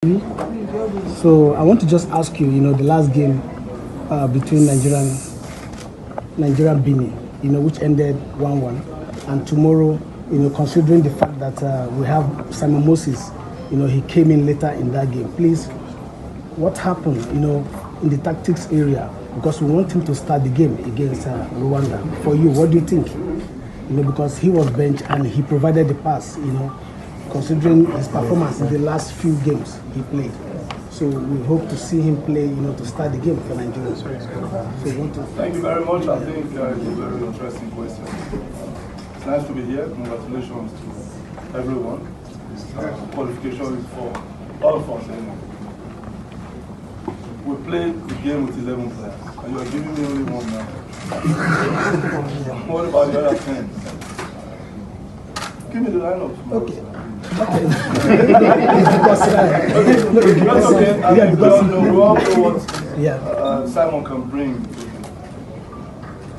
So I want to just ask you, the last game between Nigeria and Benin, which ended 1-1, and tomorrow, considering the fact that we have Simon Moses, he came in later in that game. Please, what happened, in the tactics area? Because we want him to start the game against Rwanda. For you, what do you think? Because he was benched and he provided the pass, considering his performance in the last few games he played. So we hope to see him play, to start the game for Nigeria. So Thank you very much. I think it's a very interesting question. It's nice to be here. Congratulations to everyone. Qualification is for all of us. We played the game with 11 players, and you are giving me only one now. What about the other 10? Give me the lineup. Okay. We all know what Simon can bring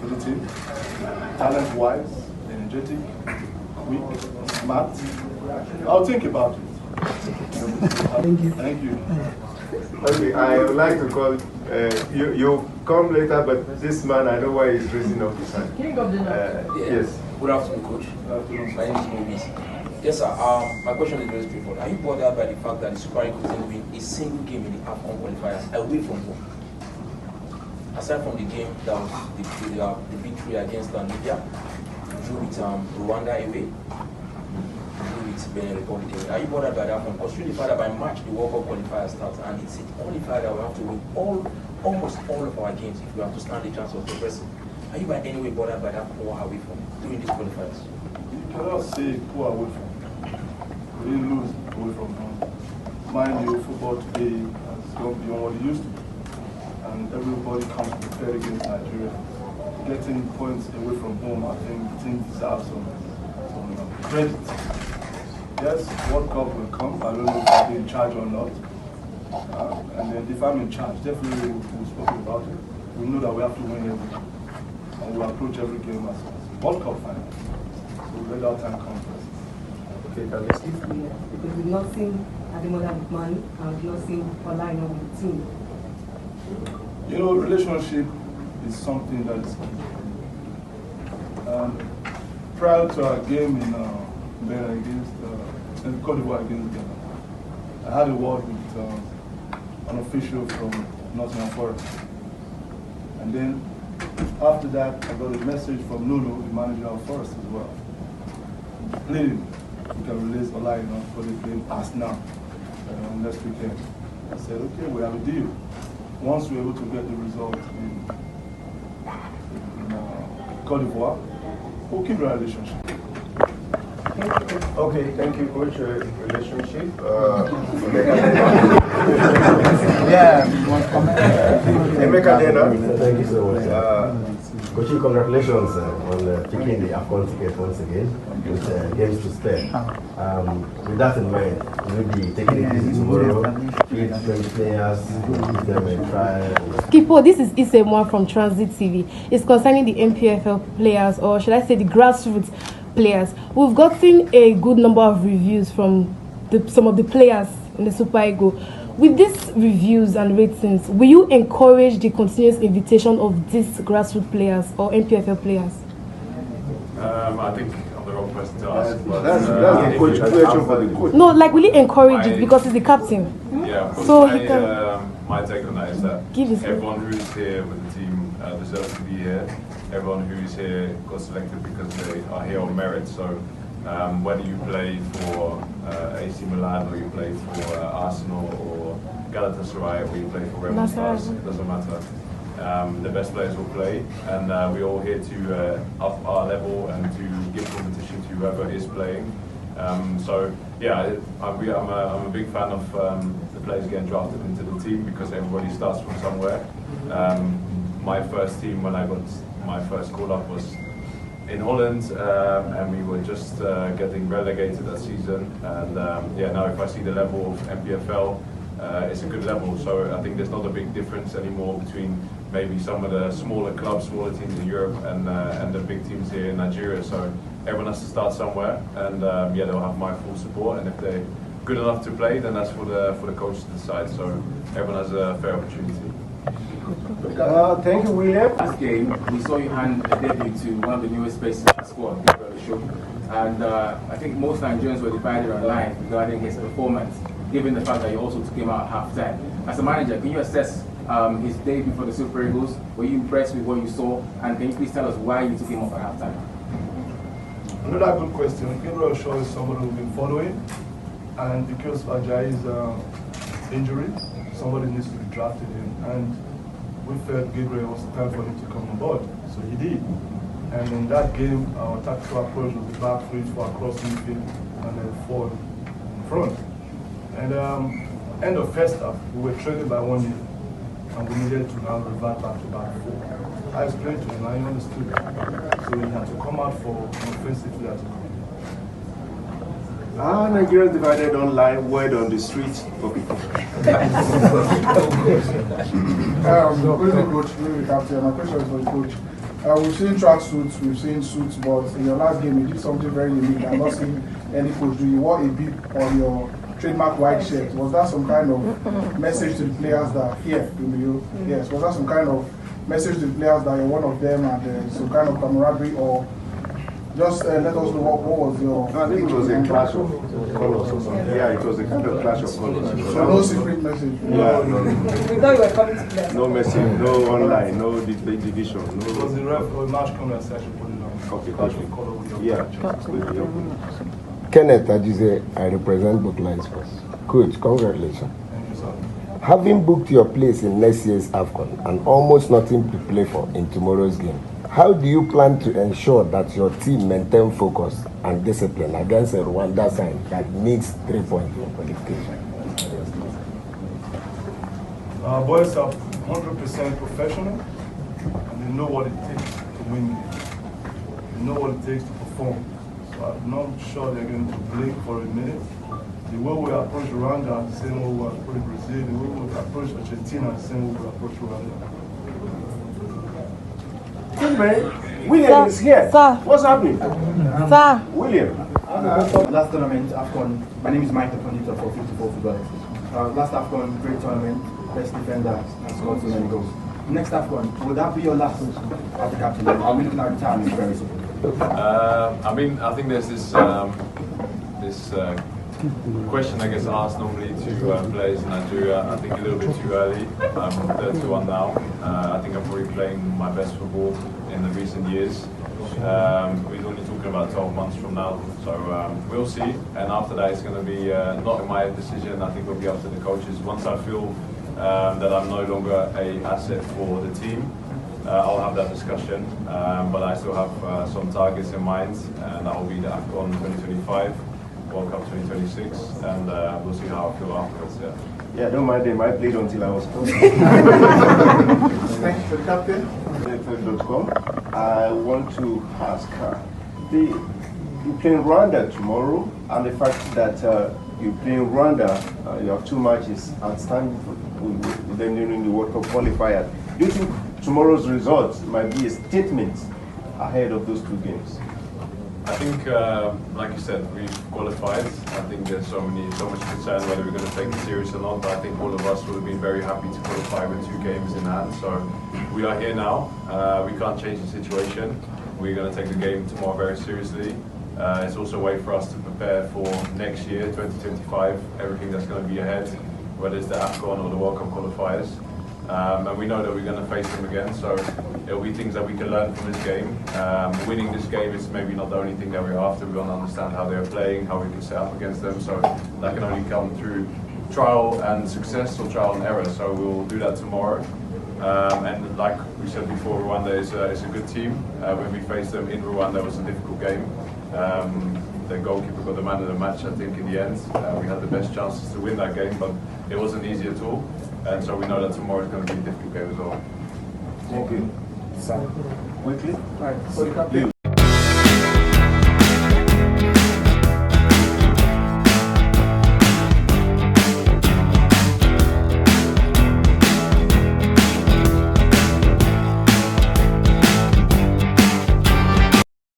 to the team. Talent-wise, energetic, quick, smart. I'll think about it. Thank you. Thank you. Okay, I would like to call, you come later, but this man, I know why he's raising up his hand. Yes. Good afternoon, Coach. My name is Movis. Yes, sir. My question is very straightforward. Are you bothered by the fact that the Super Eagles didn't win a single game in the AFCON qualifiers away from home? Aside from the game that was the victory against Nigeria, drew with Rwanda away, drew with Benin Republic away. Are you bothered by that one? Considering the fact that by March the World Cup qualifiers starts, and it's only fact that we have to win almost all of our games if we have to stand the chance of progressing. Are you by any way bothered by that poor away from doing these qualifiers? You cannot say poor away from. We didn't lose away from home. Mind you, football today has gone beyond what it used to be. And everybody comes prepared against Nigeria. Getting points away from home, I think the team deserves some credit. Yes, World Cup will come. I don't know if I'll be in charge or not. And then if I'm in charge, definitely we'll speak about it. We know that we have to win every game. And we'll approach every game as World Cup final. So let our time come first. Okay, Because we've not seen Ademola with money and we've not seen Ola with the team. Relationship is something that is key. Prior to our game in Benin against Cote d'Ivoire against Ghana, I had a word with an official from Nottingham Forest. And then after that, I got a message from Lulu, the manager of Forest as well. Please, we can release Ola for the game as now, next weekend. I said, okay, we have a deal. Once we're able to get the result in Cote d'Ivoire, we'll keep the relationship. Okay, thank you, Coach. Relationship. Emeka Dena. Thank you so much. Coach, congratulations on picking the AFCON ticket once again with games to spare. With that in mind, we'll be taking it easy tomorrow, feed 20 players, give them a trial. Kipo, this is Isemwa from Transit TV. It's concerning the MPFL players, or should I say the grassroots players. We've gotten a good number of reviews from some of the players in the Super Eagles. With these reviews and ratings, will you encourage the continuous invitation of these grassroots players or MPFL players? I think I'm the wrong person to ask. But, that's the coach question for the coach. No, like will you encourage it because he's the captain? Yeah, so my take on that is that everyone who's here with the team deserves to be here. Everyone who's here got selected because they are here on merit. So whether you play for AC Milan or you play for Arsenal or Galatasaray or you play for Remo Stars, it doesn't matter. The best players will play, and we're all here to up our level and to give competition to whoever is playing. So yeah, I'm a big fan of the players getting drafted into the team because everybody starts from somewhere. My first team when I got my first call up was in Holland, and we were just getting relegated that season. And yeah, now if I see the level of MPFL, it's a good level. So I think there's not a big difference anymore between maybe some of the smaller clubs, smaller teams in Europe, and the big teams here in Nigeria. So everyone has to start somewhere, and yeah, they'll have my full support. And if they good enough to play, then that's for the coaches to decide. So everyone has a fair opportunity. Thank you, William. Last game, we saw you hand a debut to one of the newest faces in the squad, Gabriel Show. And I think most Nigerians were divided online regarding his performance, given the fact that you also took him out at half-time. As a manager, can you assess his debut for the Super Eagles? Were you impressed with what you saw? And can you please tell us why you took him off at half-time? Another good question. Gabriel Shaw is somebody we've been following, and because of Ajayi's injury, somebody needs to be drafted in. And we felt Gabriel was time for him to come on board, so he did. And in that game, our tactical approach was the back three for across midfield and then 4 in front. And end of first half, we were trailing by 1-0, and we needed to now revert back to back 4. I explained to him, and he understood. So he had to come out for an offensive player to come. Nigeria divided online, word on the streets. Okay. Coach, maybe captain. My question is for the coach. We've seen track suits, we've seen suits, but in your last game you did something very unique. I'm not seeing any coach do. You wore a bib on your trademark white shirt. Was that some kind of message to the players that yes, was that some kind of message to the players that you're one of them and some kind of camaraderie, or just let us know what was your... I think it was a clash of colors or something. Yeah, it was a kind of clash of colors. So no secret message? Yeah, no. We thought you were coming to play. No message, no online, no division. No. It was the ref or match comment section put it on. Okay, Clash of color with your yeah. Kenneth Ajize, I represent Bookline Sports. Coach, congratulations. Thank you, sir. Having booked your place in next year's AFCON and almost nothing to play for in tomorrow's game, how do you plan to ensure that your team maintain focus and discipline against a Rwanda side that needs 3 points for qualification? Our boys are 100% professional, and they know what it takes to win games. They know what it takes to perform. So I'm not sure they're going to blink for a minute. The way we approach Rwanda, the same way we approach Brazil, the way we approach Argentina, the same way we approach Rwanda. William is here. Sir. What's happening? Sir. William. Last tournament, AFCON, my name is Mike, the conductor for 54 football. Last AFCON, great tournament, best defender, and scored so many goals. Next AFCON, will that be your last as the captain? Are we looking at retirement very soon? I mean, I think there's this question I guess asked normally to players in Nigeria. I think a little bit too early. I'm 31 now. I think I'm probably playing my best football in the recent years. We're only talking about 12 months from now, so we'll see. And after that, it's going to be not my decision. I think it'll be up to the coaches. Once I feel that I'm no longer an asset for the team, I'll have that discussion. But I still have some targets in mind, and that will be the AFCON 2025. World Cup 2026, and we'll see how I feel afterwards. Yeah, don't mind them. I played until I was coached. Thank you for the captain. I want to ask you play in Rwanda tomorrow, and the fact that you play in Rwanda, you have 2 matches outstanding with them during the World Cup qualifiers. Do you think tomorrow's results might be a statement ahead of those 2 games? I think, like you said, we've qualified. I think there's so much concern whether we're going to take it serious or not, but I think all of us would have been very happy to qualify with 2 games in hand. So we are here now. We can't change the situation. We're going to take the game tomorrow very seriously. It's also a way for us to prepare for next year, 2025, everything that's going to be ahead, whether it's the AFCON or the World Cup qualifiers. And we know that we're going to face them again, so it'll be things that we can learn from this game. Winning this game is maybe not the only thing that we're after. We want to understand how they're playing, how we can set up against them, so that can only come through trial and success or trial and error, so we'll do that tomorrow. And like we said before, Rwanda is a good team. When we faced them in Rwanda, it was a difficult game. The goalkeeper got the man of the match, I think, in the end. We had the best chances to win that game, but it wasn't easy at all. And so we know that tomorrow is going to be a difficult game as well. Thank you. Quickly. Right. So the captain.